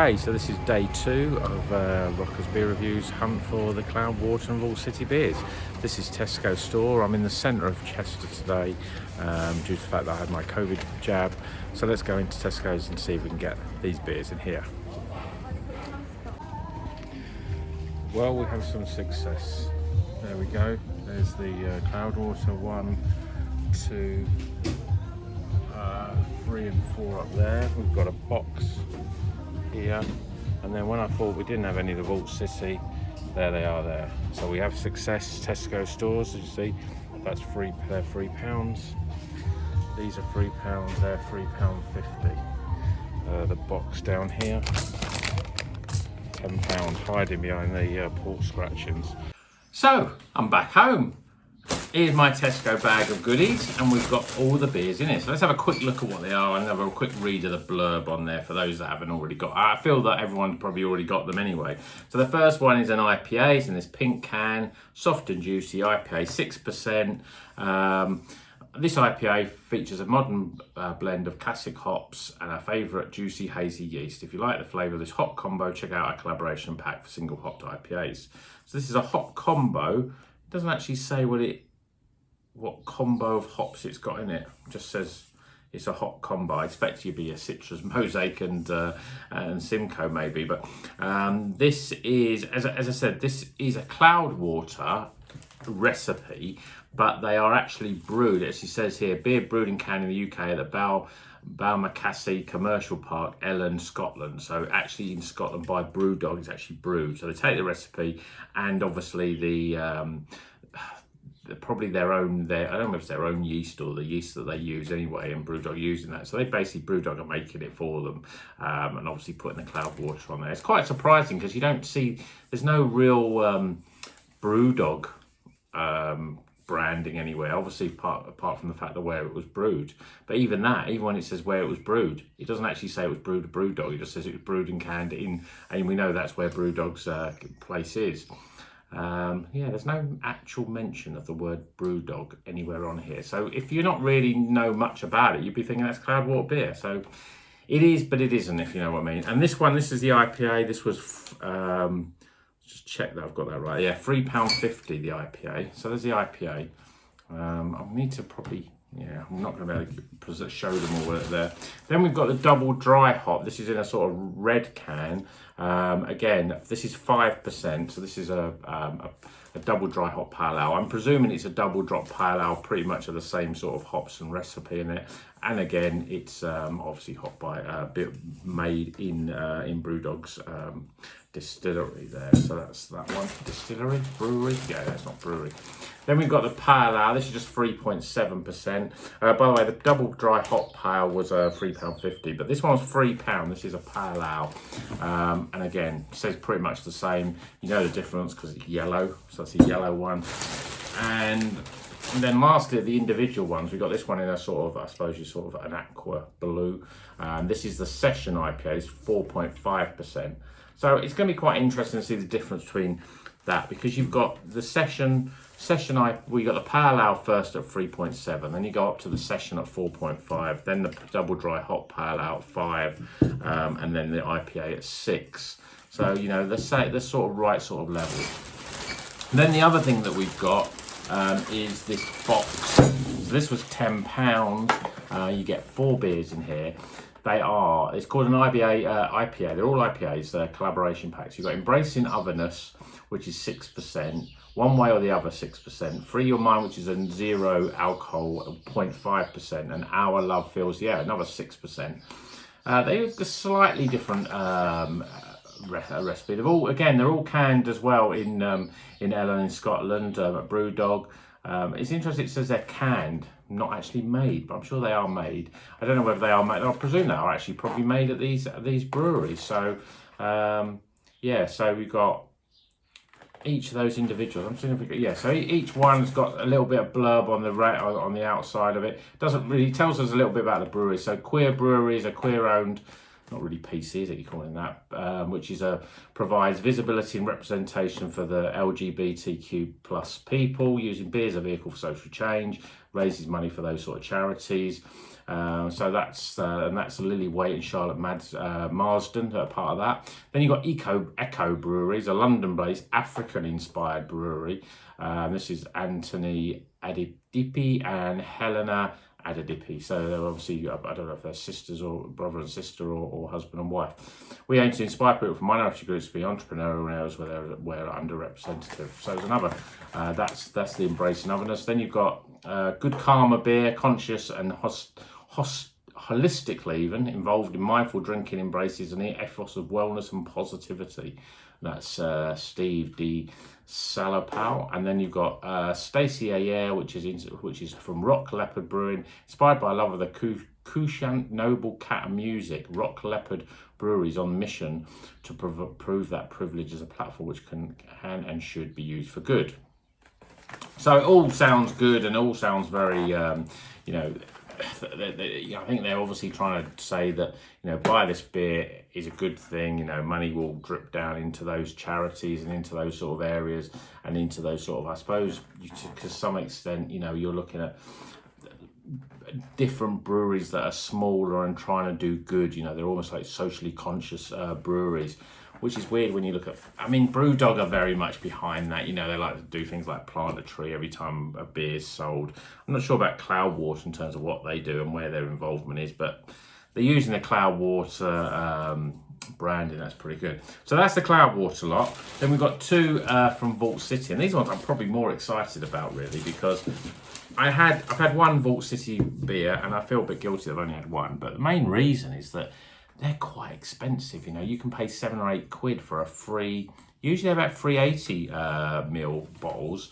Okay, so this is day 2 of Rocker's Beer Reviews hunt for the Cloudwater and Vault City beers. This is Tesco store. I'm in the centre of Chester today due to the fact that I had my COVID jab. So let's go into Tesco's and see if we can get these beers in here. Well, we have some success. There we go. There's the Cloudwater 1, 2, 3 and 4 up there. We've got a box here, and then when I thought we didn't have any of the Vault City, there they are there. So we have success. Tesco stores, as you see, that's free. They're £3. These are £3. They're £3.50. The box down here, £10, hiding behind the port scratchings. So I'm back home. Here's my Tesco bag of goodies, and we've got all the beers in it. So let's have a quick look at what they are and have a quick read of the blurb on there for those that haven't already got. I feel that everyone probably already got them anyway. So the first one is an IPA. It's in this pink can, soft and juicy IPA, 6%. This IPA features a modern blend of classic hops and our favourite juicy hazy yeast. If you like the flavour of this hop combo, check out our collaboration pack for single hopped IPAs. So this is a hop combo. It doesn't actually say what combo of hops it's got in it. It just says it's a hop combo. I expect it to be a citrus, mosaic and Simcoe maybe, but this is, as I said, this is a Cloudwater recipe, but they are actually brewed, as it says here, beer brewed in can in the UK at the Balmacassey Commercial Park, Ellen, Scotland. So actually in Scotland by Brewdog, it's actually brewed. So they take the recipe and obviously probably I don't know if it's their own yeast or the yeast that they use anyway, and Brewdog using that. So they basically, Brewdog are making it for them, and obviously putting the Cloudwater on there. It's quite surprising because you don't see, there's no real Brewdog branding anywhere, obviously apart from the fact that where it was brewed. But even when it says where it was brewed, it doesn't actually say it was brewed at Brewdog. It just says it was brewed and canned in, and we know that's where Brewdog's place is. There's no actual mention of the word Brewdog anywhere on here. So if you're not really know much about it, you'd be thinking that's Cloudwater beer. So it is, but it isn't, if you know what I mean. And this is the IPA. This was, just check that I've got that right. Yeah, £3.50 the IPA. So there's the IPA. I need to probably, I'm not going to be able to show them all there. Then we've got the double dry hop. This is in a sort of red can. Again, this is 5%, so this is a double dry hop pale ale. I'm presuming it's a double drop pale ale, pretty much of the same sort of hops and recipe in it. And again, it's obviously hop by made in Brewdog's distillery there. So that's that one. Distillery? Brewery? Yeah, that's not brewery. Then we've got the pale ale. This is just 3.7%. By the way, the double dry hop pale was £3.50, but this one's £3. This is a pale ale. And again, it says pretty much the same. You know the difference because it's yellow. So that's a yellow one. And then lastly, the individual ones, we've got this one in a sort of, I suppose you sort of an aqua blue. This is the Session IPA, it's 4.5%. So it's going to be quite interesting to see the difference between that, because you've got the Session we got the pale ale first at 3.7, then you go up to the Session at 4.5, then the double dry hop pale ale at 5, and then the IPA at 6. So they're sort of right sort of level. And then the other thing that we've got is this box. So this was £10. You get 4 beers in here. It's called an IPA. They're all IPAs. They're collaboration packs. You've got Embracing Otherness, which is 6%. One Way or the Other, 6%. Free Your Mind, which is a zero alcohol, 0.5%. And Our Love Feels the Air, another 6%. They're slightly different recipe. They're all canned as well in Ellen in Scotland at Brewdog. It's interesting. It says they're canned, not actually made, but I'm sure they are made. I don't know whether they are made. I presume they are actually probably made at these breweries. So so we've got each of those individuals. I'm seeing if we got, so each one's got a little bit of blurb on the outside of it. Doesn't really tells us a little bit about the brewery. So queer breweries are queer owned. not really PC, is it? You're calling that, which is provides visibility and representation for the LGBTQ plus people, using beer as a vehicle for social change, raises money for those sort of charities. So that's Lily Waite and Charlotte Marsden that are part of that. Then you've got Echo Breweries, a London-based African-inspired brewery. This is Anthony Adedipe and Helena Adedipe. So they're obviously, I don't know if they're sisters or brother and sister or husband and wife. We aim to inspire people from minority groups to be entrepreneurial in areas where they're underrepresented. So there's another, that's the Embracing Otherness. Then you've got Good Karma Beer, conscious and holistically even involved in mindful drinking, embraces an ethos of wellness and positivity. That's Steve D. Salapau. And then you've got Stacey Ayer, which is from Rock Leopard Brewing, inspired by a love of the couchant noble cat and music. Rock Leopard Breweries on mission to prove that privilege is a platform which can and should be used for good. So it all sounds good and all sounds very, I think they're obviously trying to say that, buy this beer is a good thing, money will drip down into those charities and into those sort of areas and into those sort of, I suppose, to some extent, you're looking at different breweries that are smaller and trying to do good, they're almost like socially conscious breweries. Which is weird when you look at, Brewdog are very much behind that. They like to do things like plant a tree every time a beer is sold. I'm not sure about Cloudwater in terms of what they do and where their involvement is, but they're using the Cloudwater branding. That's pretty good. So that's the Cloudwater lot. Then we've got two from Vault City, and these ones I'm probably more excited about really because I've had one Vault City beer, and I feel a bit guilty that I've only had one. But the main reason is that they're quite expensive. You can pay £7 or £8 for a free, usually about free 80ml bottles.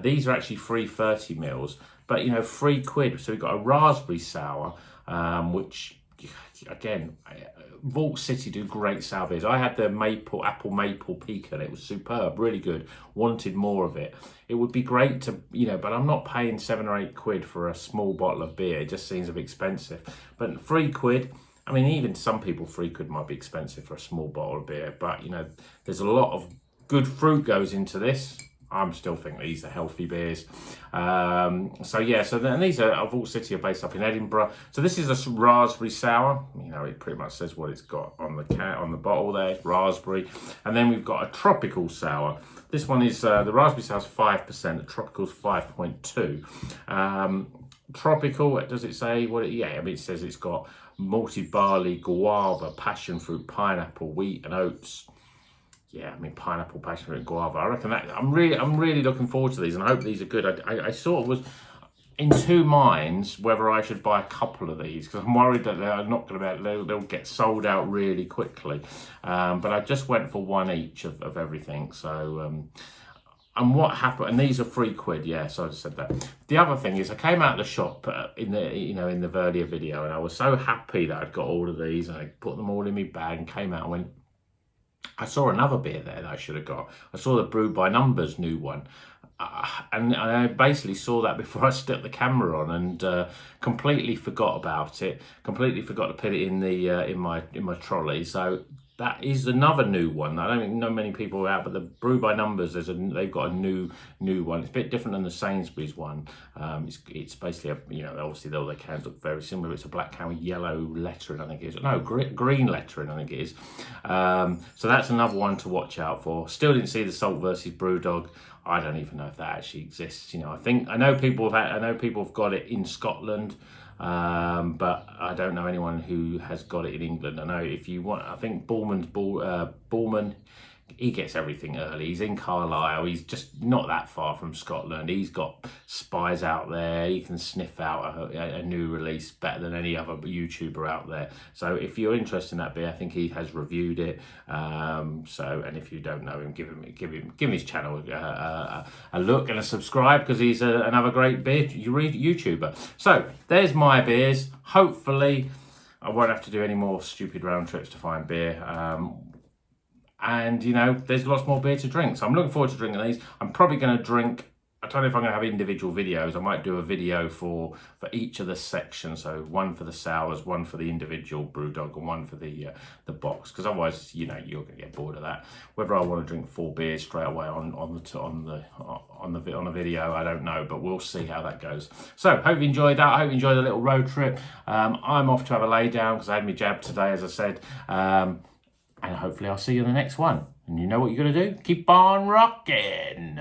These are actually free 30ml, but £3. So we've got a raspberry sour, which again, Vault City do great sour beers. I had the apple maple pecan. It was superb, really good. Wanted more of it. It would be great to, but I'm not paying £7 or £8 for a small bottle of beer. It just seems a bit expensive. But £3. Even some people, £3 might be expensive for a small bottle of beer, but there's a lot of good fruit goes into this. I'm still thinking these are healthy beers. And these are Vault City are based up in Edinburgh. So this is a raspberry sour. It pretty much says what it's got on the bottle there. It's raspberry, and then we've got a tropical sour. This one is the raspberry sour is 5%. The tropical is 5.2. Tropical. Does it say what? It says it's got malted barley, guava, passion fruit, pineapple, wheat, and oats. Pineapple, passion fruit, and guava. I reckon that I'm really looking forward to these, and I hope these are good. I sort of was in two minds whether I should buy a couple of these because I'm worried that they're not going to they'll get sold out really quickly. But I just went for one each of everything. So. And what happened? And these are £3. Yeah, so I just said that. The other thing is, I came out of the shop in the earlier video, and I was so happy that I'd got all of these, and I put them all in my bag and came out and went. I saw another beer there that I should have got. I saw the Brew by Numbers new one, and I basically saw that before I stuck the camera on, and completely forgot about it. Completely forgot to put it in the in my trolley. So. That is another new one. I don't know many people are out, but the Brew by Numbers, they've got a new one. It's a bit different than the Sainsbury's one. It's basically obviously all their cans look very similar. It's a black can with yellow lettering, I think it is. No, green lettering, I think it is. So that's another one to watch out for. Still didn't see the Salt versus Brewdog. I don't even know if that actually exists. I know people have got it in Scotland. But I don't know anyone who has got it in England. I know if you want, I think Ballman, he gets everything early. He's in Carlisle. He's just not that far from Scotland. He's got spies out there. He can sniff out a new release better than any other YouTuber out there. So if you're interested in that beer, I think he has reviewed it. And if you don't know him, give his channel a look and a subscribe because he's another great beer YouTuber. So there's my beers. Hopefully, I won't have to do any more stupid round trips to find beer. And there's lots more beer to drink, so I'm looking forward to drinking these. I'm probably going to drink I don't know if I'm going to have individual videos. I might do a video for each of the sections. So one for the sours, one for the individual brewdog, and one for the box. Because otherwise, you know, you're going to get bored of that. Whether I want to drink 4 beers straight away on the video, I don't know. But we'll see how that goes. So hope you enjoyed that. I hope you enjoyed the little road trip. I'm off to have a lay down because I had my jab today, as I said. And hopefully I'll see you in the next one. And you know what you're going to do? Keep on rocking.